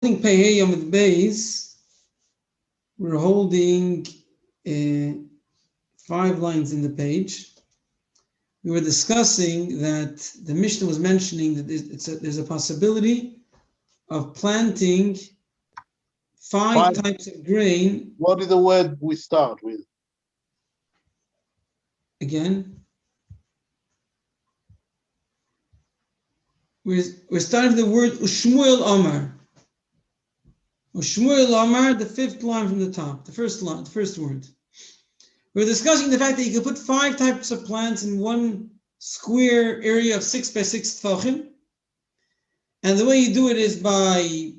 Pehei Amud Beis, we're holding 5 lines in the page. We were discussing that the Mishnah was mentioning that there's a possibility of planting five types of grain. What is the word we start with? Again, we're starting with the word Ushmuel Omar. Ushmuel Omar, the 5th line from the top, the first line, the first word. We're discussing the fact that you can put 5 types of plants in one square area of 6 by 6 tefachim. And the way you do it is by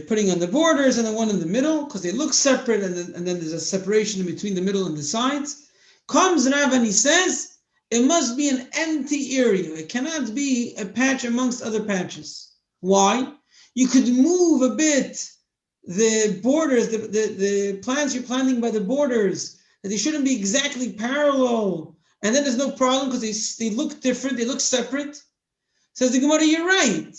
putting on the borders and the one in the middle, because they look separate, and then there's a separation between the middle and the sides. Comes Rav and he says, it must be an empty area. It cannot be a patch amongst other patches. Why? You could move a bit the borders, the plants you're planting by the borders, that they shouldn't be exactly parallel, and then there's no problem because they look different, they look separate. Says the Gemara, you're right,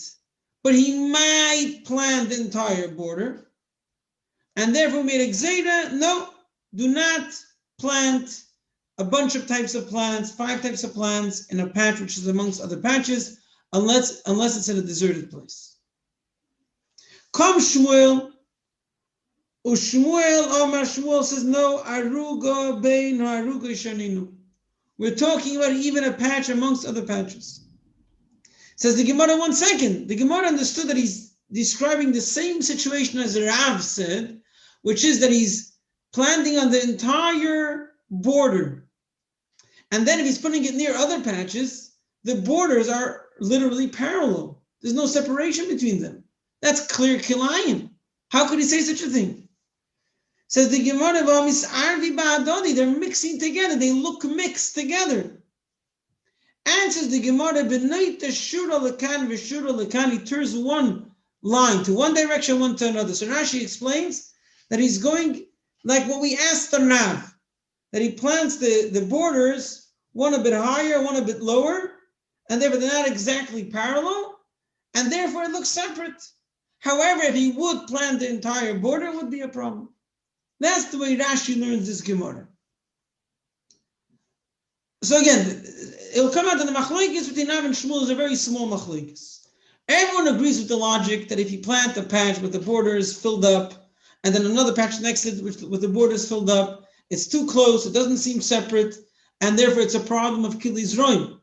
but he might plant the entire border, and therefore made a gzeira, no, do not plant a bunch of types of plants, 5 types of plants in a patch which is amongst other patches, unless it's in a deserted place. Come Shmuel, Ushmuel Omar, Shmuel says, no, aruga bein aruga shaninu. We're talking about even a patch amongst other patches. Says the Gemara, 1 second. The Gemara understood that he's describing the same situation as Rav said, which is that he's planting on the entire border. And then if he's putting it near other patches, the borders are literally parallel. There's no separation between them. That's clear kilayim. How could he say such a thing? Says the Gemara, they're mixing together. They look mixed together. Answers the Gemara, he turns one line to one direction, one to another. So Rashi explains that he's going like what we asked the Rav, that he plants the borders, one a bit higher, one a bit lower, and therefore they're not exactly parallel, and therefore it looks separate. However, if he would plant the entire border, it would be a problem. That's the way Rashi learns this Gemara. So again, it'll come out that the machlokes between Rav and Shmuel is a very small machlokes. Everyone agrees with the logic that if you plant a patch with the borders filled up, and then another patch next to it with the borders filled up, it's too close, it doesn't seem separate, and therefore it's a problem of Kili's Roim.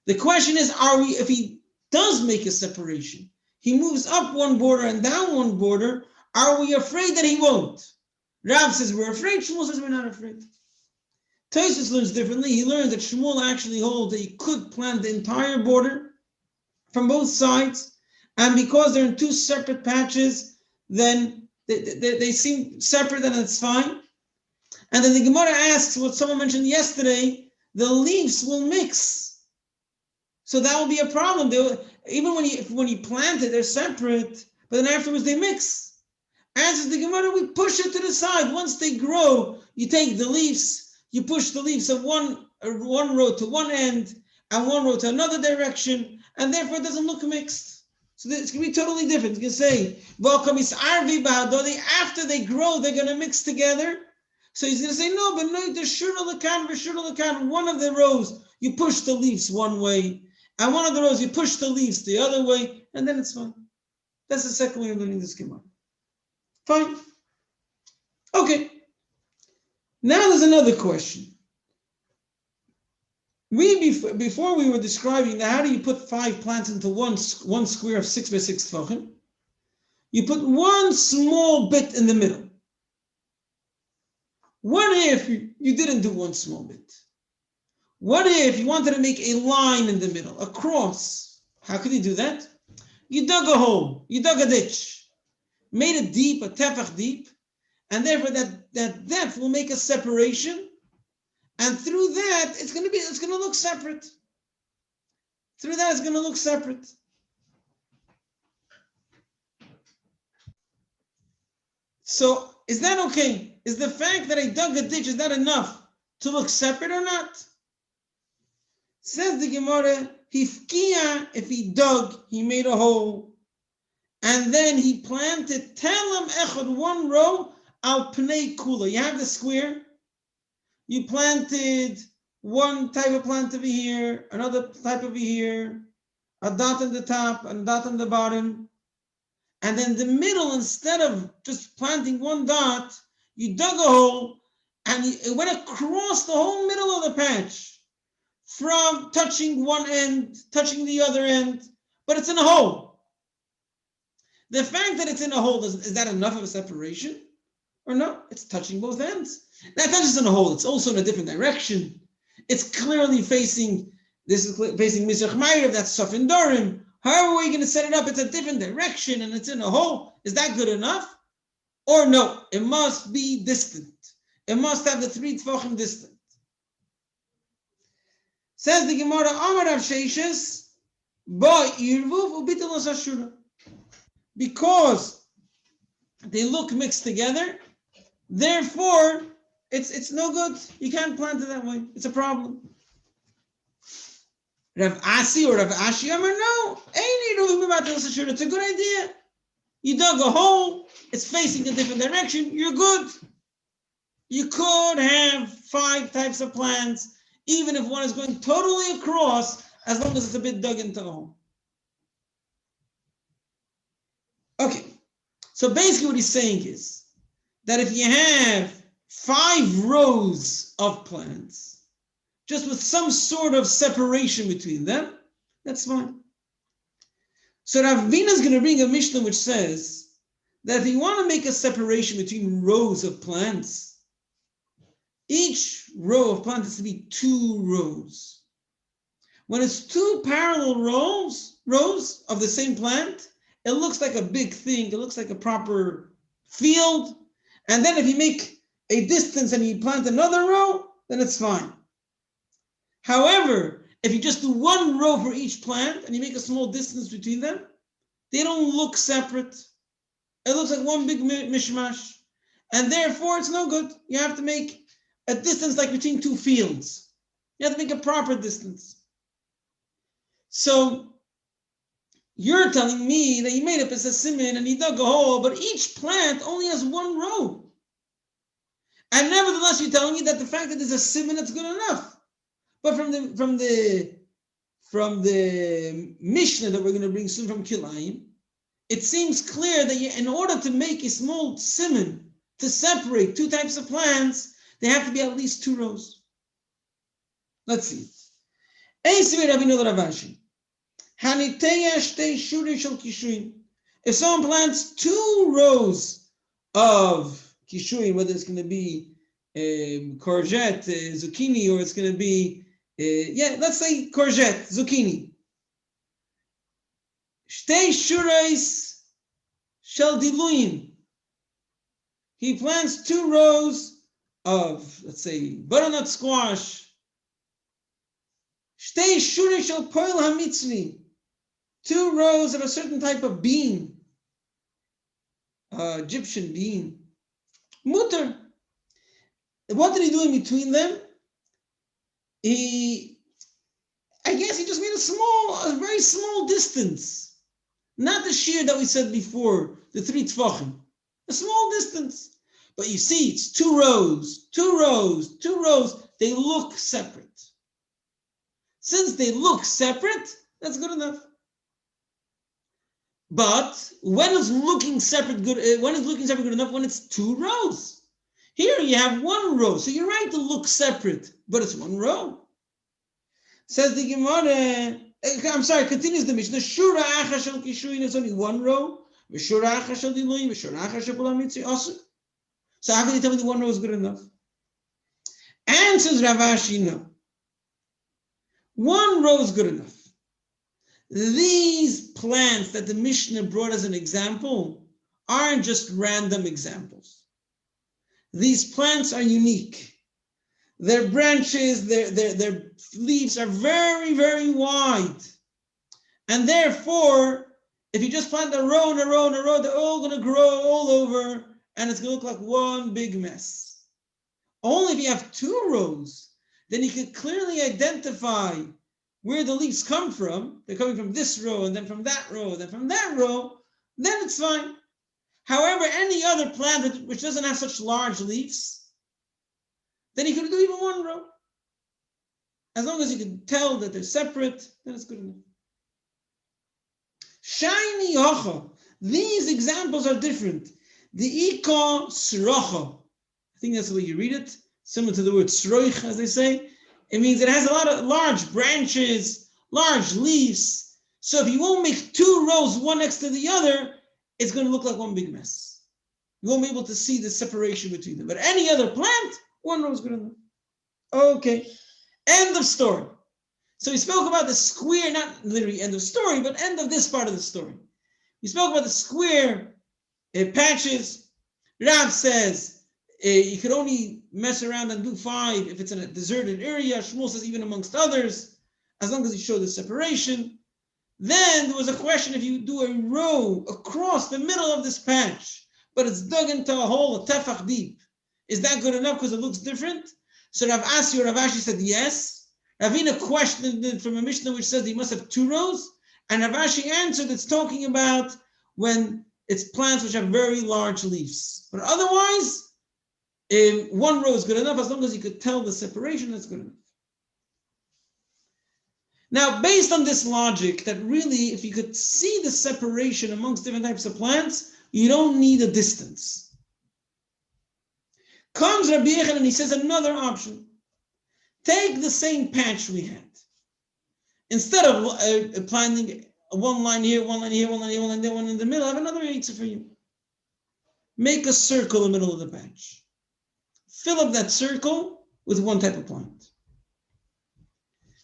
The question is, if he does make a separation, he moves up one border and down one border, are we afraid that he won't? Rav says we're afraid, Shmuel says we're not afraid. Tosfos learns differently. He learns that Shmuel actually holds that he could plant the entire border from both sides, and because they're in 2 separate patches, then they seem separate and it's fine. And then the Gemara asks what someone mentioned yesterday, the leaves will mix. So that will be a problem. Even when you plant it, they're separate, but then afterwards they mix. Answers the Gemara, we push it to the side. Once they grow, you take the leaves, you push the leaves of one row to one end and one row to another direction, and therefore it doesn't look mixed. So it's going to be totally different. You can say, after they grow, they're going to mix together. So he's going to say, no, but no, the shura, one of the rows, you push the leaves one way, and one of the rows, you push the leaves the other way, and then it's fine. That's the second way of learning this Gemara. Fine. Okay. Now there's another question. Before we were describing how do you put 5 plants into one square of 6 by 6 tefachim, you put one small bit in the middle. What if you didn't do one small bit? What if you wanted to make a line in the middle, a cross? How could you do that? You dug a hole, you dug a ditch, made it deep, a tefach deep, and therefore that depth will make a separation, and through that it's going to look separate. Through that it's going to look separate. So is that okay? Is the fact that I dug a ditch, is that enough to look separate or not? Says the Gemara, if he dug, he made a hole, and then he planted telem echad, one row, al pnei kula. You have the square. You planted one type of plant over here, another type over here, a dot on the top, and a dot on the bottom. And then the middle, instead of just planting one dot, you dug a hole and it went across the whole middle of the patch, from touching one end, touching the other end, but it's in a hole. The fact that it's in a hole, is that enough of a separation? Or no? It's touching both ends. That's not just in a hole, it's also in a different direction. It's clearly facing, this is facing Mizrach Ma'ariv, that's Safin Dorim. However we're going to set it up, it's a different direction and it's in a hole. Is that good enough? Or no, it must be distant. It must have the 3 tefachim distant. Says the Gemara, Amar Rav Sheishes, Ba Yirvuv Ubitel Ashura. Because they look mixed together, therefore, it's no good. You can't plant it that way. It's a problem. Rav Asi or Rav Ashi Amar, no. It's a good idea. You dug a hole. It's facing a different direction. You're good. You could have 5 types of plants, even if one is going totally across, as long as it's a bit dug into the hole. Okay. So basically what he's saying is that if you have 5 rows of plants, just with some sort of separation between them, that's fine. So Rav Vina is going to bring a Mishnah which says that if you want to make a separation between rows of plants, each row of plants has to be 2 rows. When it's 2 parallel rows of the same plant, it looks like a big thing. It looks like a proper field. And then if you make a distance and you plant another row, then it's fine. However, if you just do 1 row for each plant and you make a small distance between them, they don't look separate. It looks like one big mishmash. And therefore, it's no good. You have to make a distance like between 2 fields. You have to make a proper distance. So, you're telling me that you made up as a siman and you dug a hole, but each plant only has 1 row. And nevertheless, you're telling me that the fact that there's a siman, it's good enough. But from the Mishnah that we're going to bring soon from Kilayim, it seems clear that in order to make a small siman to separate 2 types of plants, they have to be at least 2 rows. Let's see. If someone plants 2 rows of kishuin, whether it's going to be courgette, zucchini, or it's going to be, let's say courgette, zucchini. Shtei shurais shel diluyin. He plants 2 rows of, let's say, butternut squash. Shtei shurais shel poil hamitzri. 2 rows of a certain type of bean, Egyptian bean. Mutter. What did he do in between them? I guess he just made a very small distance. Not the shear that we said before, the 3 tefachim. A small distance. But you see, it's 2 rows, 2 rows, 2 rows. They look separate. Since they look separate, that's good enough. But when is looking separate good? When is looking separate good enough? When it's 2 rows. Here you have 1 row, so you're right to look separate, but it's 1 row. Says the Gemara. Continues the Mishnah. Shura acha shel kishuin is only 1 row. V'shura acha shel diluyin, v'shura acha shel poil hamitzri also. So how can you tell me the 1 row is good enough? Answers Rav Ashi, no. 1 row is good enough. These plants that the Mishnah brought as an example aren't just random examples. These plants are unique. Their branches, their leaves are very, very wide. And therefore, if you just plant a row and a row and a row, they're all going to grow all over and it's going to look like one big mess. Only if you have 2 rows, then you can clearly identify where the leaves come from. They're coming from this row and then from that row and then from that row. then it's fine. However, any other plant which doesn't have such large leaves, then you could do even one row. As long as you can tell that they're separate, then it's good enough. Shiny hocha. These examples are different. The ika srocha. I think that's the way you read it, similar to the word sroich, as they say. It means it has a lot of large branches, large leaves. So if you won't make two rows, one next to the other, it's going to look like one big mess. You won't be able to see the separation between them. But any other plant, one row is good enough. Okay, end of story. So we spoke about the square, not literally end of story, but end of this part of the story. We spoke about the square patches. Rav says you could only mess around and do 5 if it's in a deserted area. Shmuel says even amongst others, as long as you show the separation. Then there was a question if you do a row across the middle of this patch, but it's dug into a hole, a tefach deep. Is that good enough because it looks different? So Rav Asi or Rav Ashi said yes. Ravina questioned it from a Mishnah which says you must have 2 rows. And Rav Ashi answered it's talking about when it's plants which have very large leaves. But otherwise, 1 row is good enough. As long as you could tell the separation, that's good enough. Now, based on this logic, that really, if you could see the separation amongst different types of plants, you don't need a distance. Comes Rabbi Yechon and he says another option. Take the same patch we had. Instead of planting one line here, one line here, one line here, one line there, one in the middle, I have another answer for you. Make a circle in the middle of the patch. Fill up that circle with one type of plant.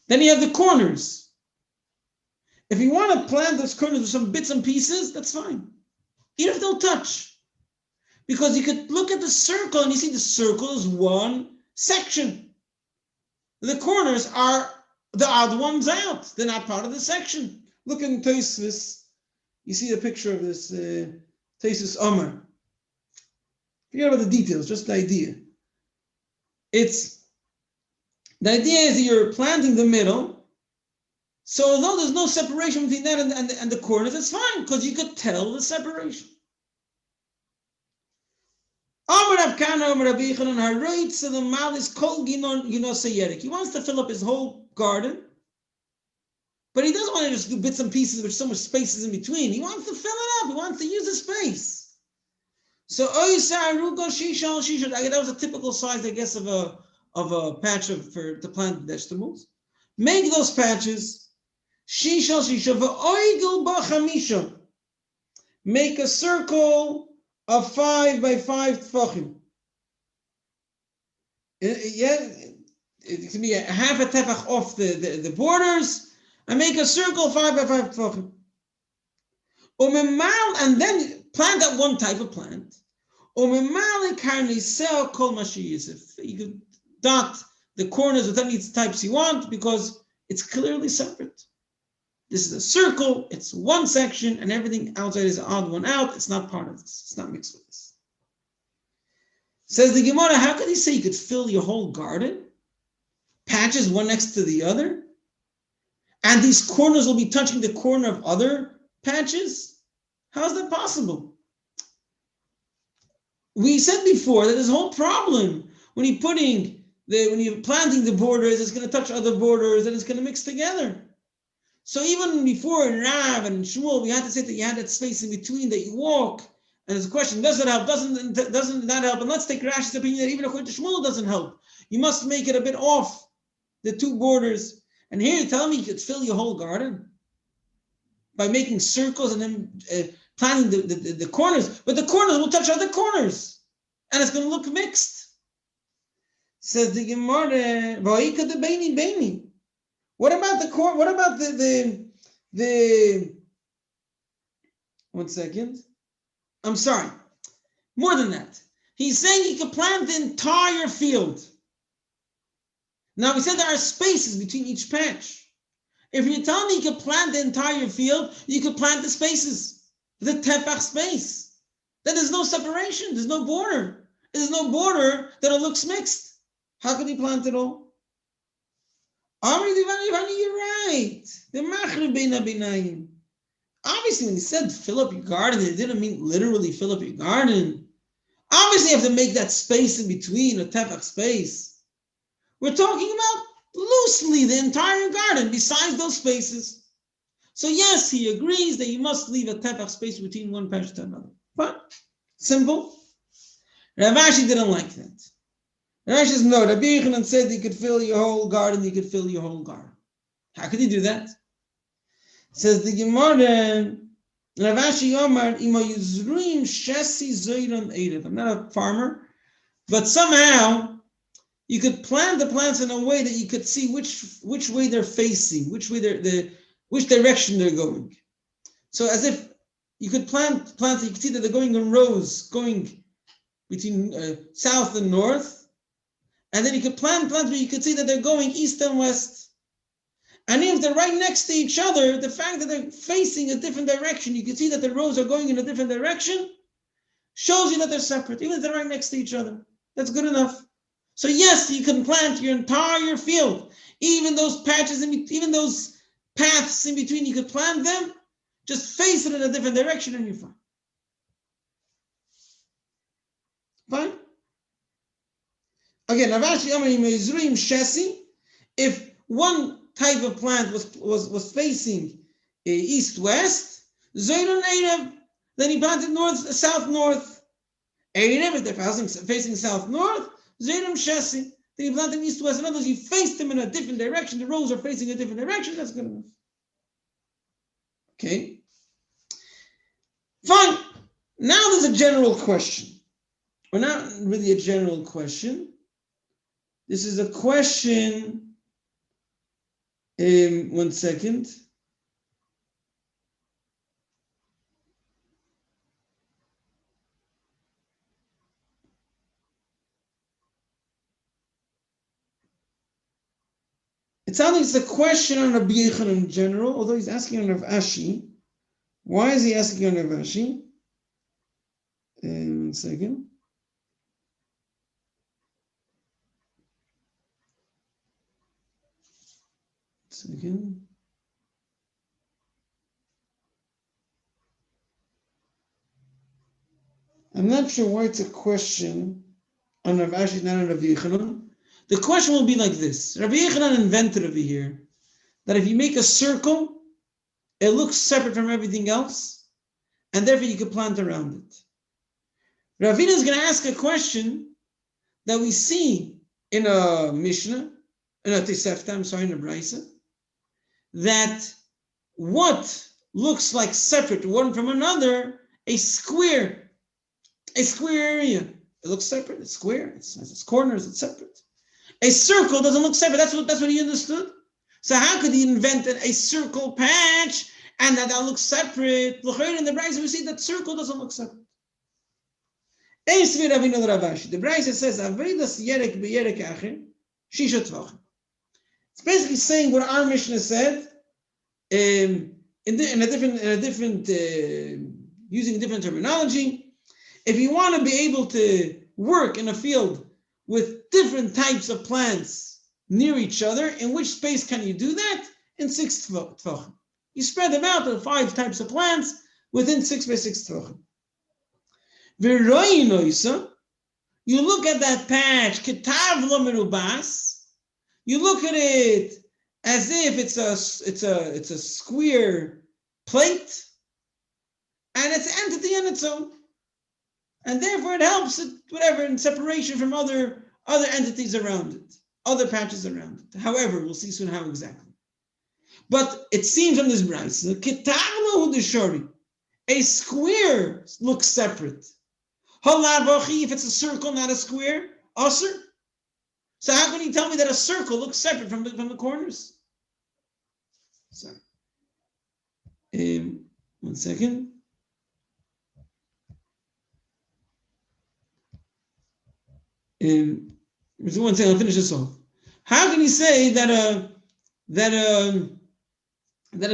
Then you have the corners. If you want to plant those corners with some bits and pieces, that's fine. Even if they'll touch. Because you could look at the circle and you see the circle is one section. The corners are the odd ones out. They're not part of the section. Look in Tosfos. You see a picture of this Tosfos Omer. Forget about the details, just the idea. The idea is that you're planting the middle. So although there's no separation between that and the corners, it's fine because you could tell the separation. He wants to fill up his whole garden, but he doesn't want to just do bits and pieces with so much spaces in between. He wants to fill it up. He wants to use the space. So that was a typical size, I guess, of a patch to plant vegetables. Make those patches. Make a circle of 5 by 5 tefachim. It can be a half a tefach off the borders, and make a circle 5 by 5 tefachim. And then plant that one type of plant. You could dot the corners with any types you want because it's clearly separate. This is a circle, it's one section, and everything outside is an odd one out. It's not part of this. It's not mixed with this. Says the Gemara, how could he say you could fill your whole garden? Patches one next to the other? And these corners will be touching the corner of other patches? How is that possible? We said before that this whole problem, when you're planting the borders, it's going to touch other borders and it's going to mix together. So even before in Rav and Shmuel, we had to say that you had that space in between that you walk. And there's a question, does it help? Doesn't that help? And let's take Rashi's opinion that even according to Shmuel, it doesn't help. You must make it a bit off the 2 borders. And here you tell me you could fill your whole garden by making circles and then planting the corners. But the corners will touch other corners. And it's going to look mixed. Says the Gemara, what about the corn? What about the 1 second. I'm sorry. More than that. He's saying you can plant the entire field. Now, we said there are spaces between each patch. If you're telling me you can plant the entire field, you could plant the spaces, the tefach space. Then there's no separation. There's no border. There's no border that it looks mixed. How can you plant it all? You're right. The machrib bein habinayim. Obviously, when he said fill up your garden, it didn't mean literally fill up your garden. Obviously, you have to make that space in between, a tefach space. We're talking about loosely the entire garden, besides those spaces. So yes, he agrees that you must leave a tefach space between one patch to another. Fine. Simple. Rav Ashi didn't like that. Rav Ashi says, no, Rabbi Yochanan said you could fill your whole garden, you could fill your whole garden. How could he do that? Says the Gemara, Rav Ashi Omar, Ima Yuzrim Shesi Zoyron Erev. I'm not a farmer, but somehow you could plant the plants in a way that you could see which way they're facing, which direction they're going. So as if you could plant plants, you could see that they're going in rows, going between south and north, and then you could plant plants where you could see that they're going east and west. And if they're right next to each other, the fact that they're facing a different direction, you can see that the rows are going in a different direction, shows you that they're separate, even if they're right next to each other. That's good enough. So yes, you can plant your entire field, even those patches, even those paths in between, you could plant them, just face it in a different direction and you're fine. Fine? Again, if one type of plant was facing east-west, then he planted south-north. If they're facing south-north, then he planted east-west. In other words, you faced them in a different direction. The rows are facing a different direction. That's good enough. Okay? Fine. Now there's a general question. Or not really a general question. This is a question. One second. It sounds like it's a question on Rabbi Yochanan in general, although he's asking on Rav Ashi. Why is he asking on Rav Ashi? One second. I'm not sure why it's a question on Rav Ashi, not on Rabbi Yochanan. The question will be like this. Rabbi Yochanan invented over here that if you make a circle, it looks separate from everything else, and therefore you can plant around it. Ravina is going to ask a question that we see in a Mishnah, in a Tosefta, in a Brisa, that what looks like separate one from another, a square area, it looks separate, it's square, it has its corners, it's separate. A circle doesn't look separate. That's what he understood. So how could he invent a circle patch and that looks separate? In the Brisa we see that circle doesn't look separate. The Brisa says, it's basically saying what our Mishnah said in a different using different terminology. If you want to be able to work in a field with different types of plants near each other, in which space can you do that? In 6 tvachim. You spread them out to 5 types of plants within 6 by 6 tvachim. You look at that patch, ketav lo merubas. You look at it as if it's a square plate, and it's an entity on its own. And therefore it helps it, whatever, in separation from other entities around it, other patches around it. However, we'll see soon how exactly. But it seems from this brayso, a square looks separate. If it's a circle, not a square, aser. So how can you tell me that a circle looks separate from the corners? Sorry. One second. One second, I'll finish this off. How can you say that a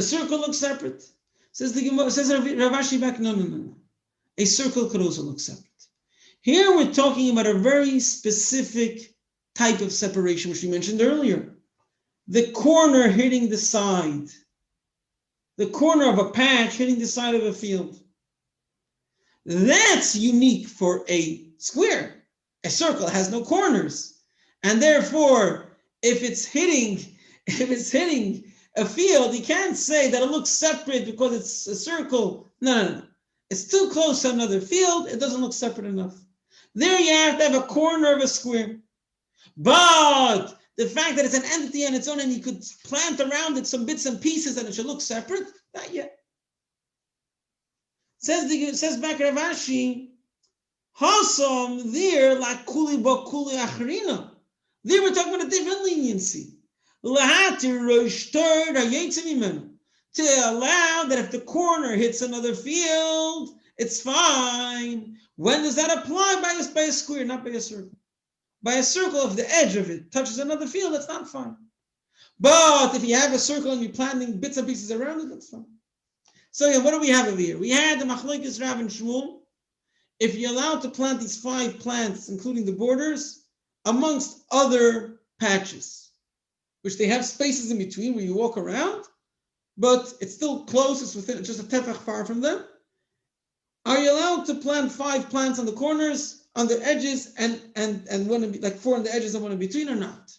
circle looks separate? Says Rav Ashi back, no. A circle could also look separate. Here we're talking about a very specific type of separation, which we mentioned earlier. The corner hitting the side. the corner of a patch hitting the side of a field. That's unique for a square. A circle has no corners. And therefore, if it's hitting a field, you can't say that it looks separate because it's a circle. No. It's too close to another field. It doesn't look separate enough. There you have to have a corner of a square. But the fact that it's an entity on its own and you could plant around it some bits and pieces and it should look separate, not yet. Says back Rav Ashi, Hasam there like kuli ba kuli achrina. There we're talking about a different leniency. To allow that if the corner hits another field, it's fine. When does that apply? By a square, not by a circle. By a circle, if the edge of it touches another field, that's not fine. But if you have a circle and you're planting bits and pieces around it, that's fine. So yeah, what do we have over here? We had the Machlokes Rav and Shmuel. If you're allowed to plant these 5 plants, including the borders, amongst other patches, which they have spaces in between where you walk around, but it's still close, it's within just a tefach far from them. Are you allowed to plant 5 plants on the corners, on the edges, and one in, like 4 on the edges and 1 in between, or not?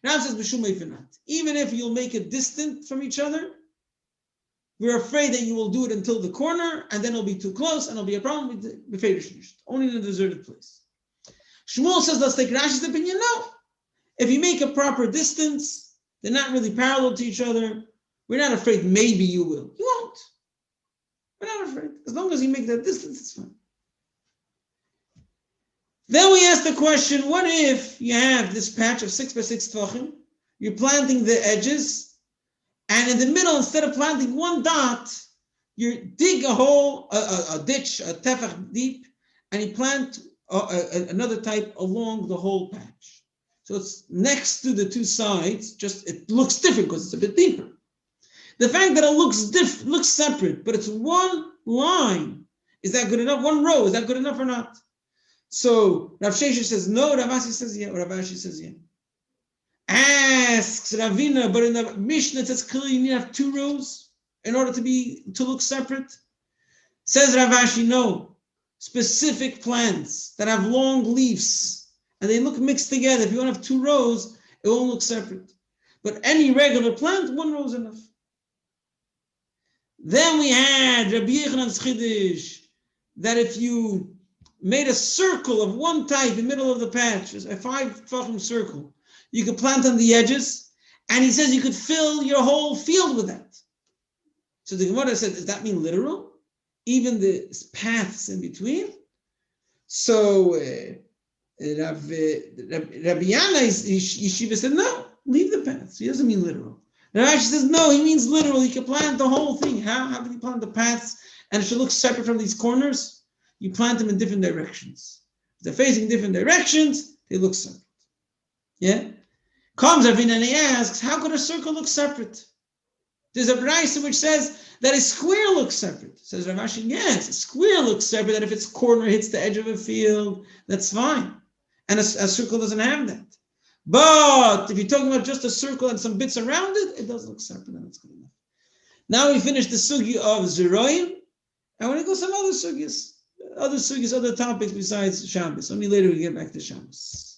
Rav says b'shumay v'nat. Even if you'll make it distant from each other, we're afraid that you will do it until the corner, and then it'll be too close, and it'll be a problem with the only in a deserted place. Shmuel says, let's take Rashi's opinion. No. If you make a proper distance, they're not really parallel to each other. We're not afraid maybe you will. You won't. We're not afraid. As long as you make that distance, it's fine. Then we ask the question, what if you have this patch of 6 by 6 tefachim, you're planting the edges, and in the middle, instead of planting 1 dot, you dig a hole, a ditch, a tefach deep, and you plant another type along the whole patch. So it's next to the 2 sides, just it looks different because it's a bit deeper. The fact that it looks separate, but it's 1 line, is that good enough? 1 row, is that good enough or not? So Rav Shesha says no, Rav Asi says yeah, or Rav Ashi says yeah. Asks Ravina, but in the Mishnah it says clearly you need to have 2 rows in order to look separate. Says Rav Ashi, no. Specific plants that have long leaves and they look mixed together. If you want to have 2 rows, it won't look separate. But any regular plant, 1 row is enough. Then we had Rabbi Yechanan's Chiddush that if you made a circle of 1 type in the middle of the patch, a 5 tefachim circle, you could plant on the edges, and he says you could fill your whole field with that. So the Gemara said, does that mean literal? Even the paths in between? So Rabbi Yana's yeshiva said, no, leave the paths. He doesn't mean literal. Rashi says, no, he means literal. You can plant the whole thing. How can you plant the paths? And it should look separate from these corners. You plant them in different directions. If they're facing different directions, they look separate. Yeah? Comes Ravina and he asks, how could a circle look separate? There's a brayso which says that a square looks separate. Says Rav Ashi, yes, a square looks separate, that if its corner hits the edge of a field, that's fine. And a circle doesn't have that. But if you're talking about just a circle and some bits around it, it does look separate, and that's good enough. Now we finish the sugi of Zeroim, and we're going to go some other sugis, other topics besides Shabbos. Only later we get back to Shabbos.